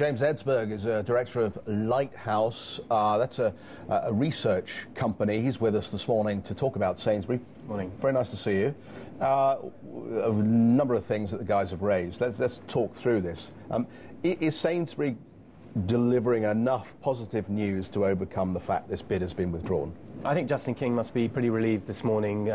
James Edsberg is a director of Lighthouse. That's a research company. He's with us this morning to talk about Sainsbury. Morning. Very nice to see you. A number of things that the guys have raised. Let's talk through this. Is Sainsbury delivering enough positive news to overcome the fact this bid has been withdrawn? I think Justin King must be pretty relieved this morning.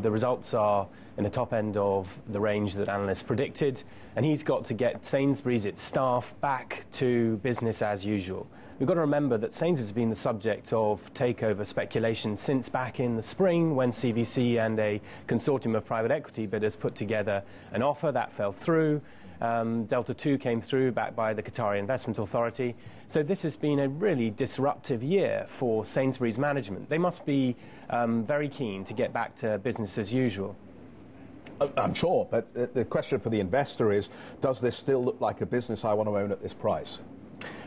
The results are in the top end of the range that analysts predicted, and he's got to get Sainsbury's, its staff, back to business as usual. We've got to remember that Sainsbury's has been the subject of takeover speculation since back in the spring when CNBC and a consortium of private equity bidders put together an offer that fell through. Delta 2 came through, backed by the Qatari Investment Authority. So this has been a really disruptive year for Sainsbury's management. They must be very keen to get back to business as usual. I'm sure, but the question for the investor is, does this still look like a business I want to own at this price?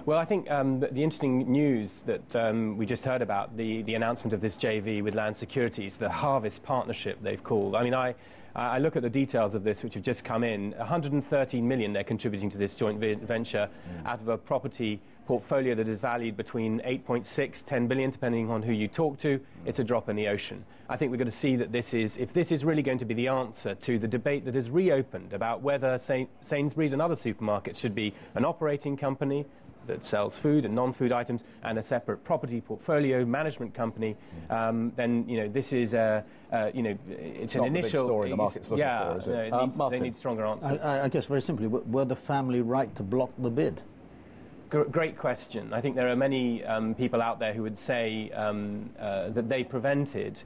Well, I think the interesting news that we just heard about, the announcement of this JV with Land Securities, the Harvest Partnership they've called. I mean, I look at the details of this, which have just come in. 113 million they're contributing to this joint venture out of a property portfolio that is valued between 8.6, 10 billion, depending on who you talk to. It's a drop in the ocean. I think we're going to see that if this is really going to be the answer to the debate that has reopened about whether Sainsbury's and other supermarkets should be an operating company that sells food and non-food items and a separate property portfolio management company, then this is it's an initial story the market's looking for, is it? They need stronger answers. I guess very simply, were the family right to block the bid? Great question. I think there are many people out there who would say that they prevented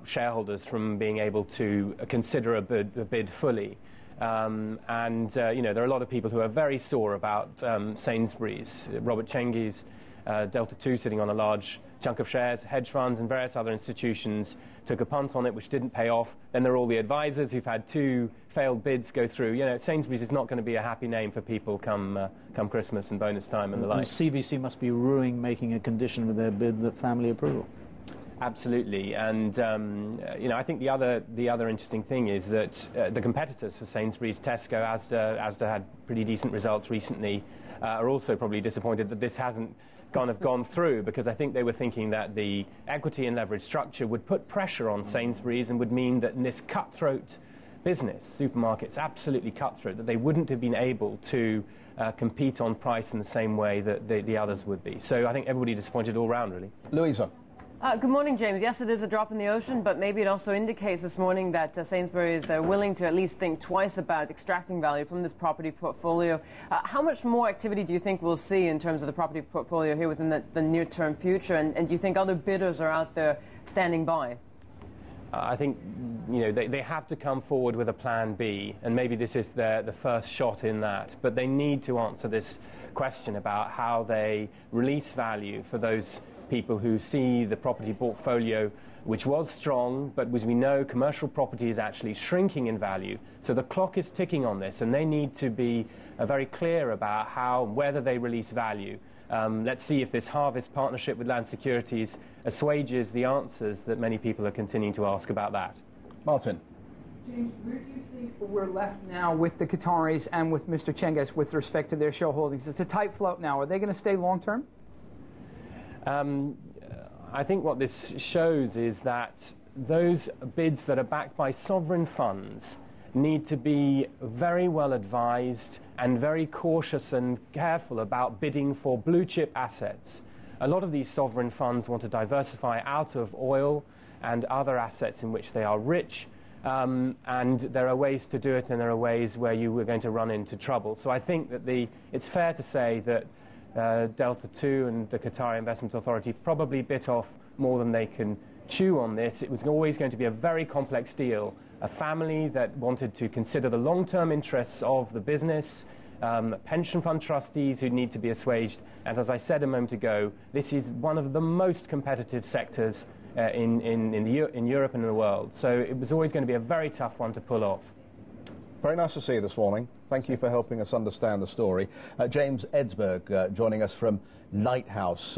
shareholders from being able to consider a bid fully. There are a lot of people who are very sore about Sainsbury's. Robert Chengiz, Delta 2, sitting on a large chunk of shares, hedge funds and various other institutions took a punt on it, which didn't pay off. Then there are all the advisors who've had 2 failed bids go through. Sainsbury's is not going to be a happy name for people come Christmas and bonus time and the like. CVC must be ruining making a condition with their bid that family approval. Absolutely, and I think the other interesting thing is that the competitors for Sainsbury's, Tesco, Asda had pretty decent results recently, are also probably disappointed that this hasn't gone through, because I think they were thinking that the equity and leverage structure would put pressure on Sainsbury's and would mean that in this cutthroat business, supermarkets absolutely cutthroat, that they wouldn't have been able to compete on price in the same way that the others would be. So I think everybody disappointed all round, really. Louisa. Good morning, James. Yes, it is a drop in the ocean, but maybe it also indicates this morning that Sainsbury's, they're willing to at least think twice about extracting value from this property portfolio. How much more activity do you think we'll see in terms of the property portfolio here within the near-term future? And do you think other bidders are out there standing by? I think they have to come forward with a plan B, and maybe this is the first shot in that. But they need to answer this question about how they release value for those people who see the property portfolio, which was strong, but as we know, commercial property is actually shrinking in value. So the clock is ticking on this, and they need to be very clear about whether they release value. Let's see if this Harvest Partnership with Land Securities assuages the answers that many people are continuing to ask about that. Martin. James, where do you think we're left now with the Qataris and with Mr. Cengiz with respect to their shareholdings? It's a tight float now. Are they going to stay long-term? I think what this shows is that those bids that are backed by sovereign funds need to be very well advised and very cautious and careful about bidding for blue chip assets. A lot of these sovereign funds want to diversify out of oil and other assets in which they are rich, and there are ways to do it, and there are ways where you are going to run into trouble. So I think that it's fair to say that Delta 2 and the Qatari Investment Authority probably bit off more than they can chew on this. It was always going to be a very complex deal. A family that wanted to consider the long-term interests of the business, pension fund trustees who need to be assuaged, and as I said a moment ago, this is one of the most competitive sectors in Europe and in the world. So it was always going to be a very tough one to pull off. Very nice to see you this morning. Thank you for helping us understand the story. James Edsberg joining us from Lighthouse.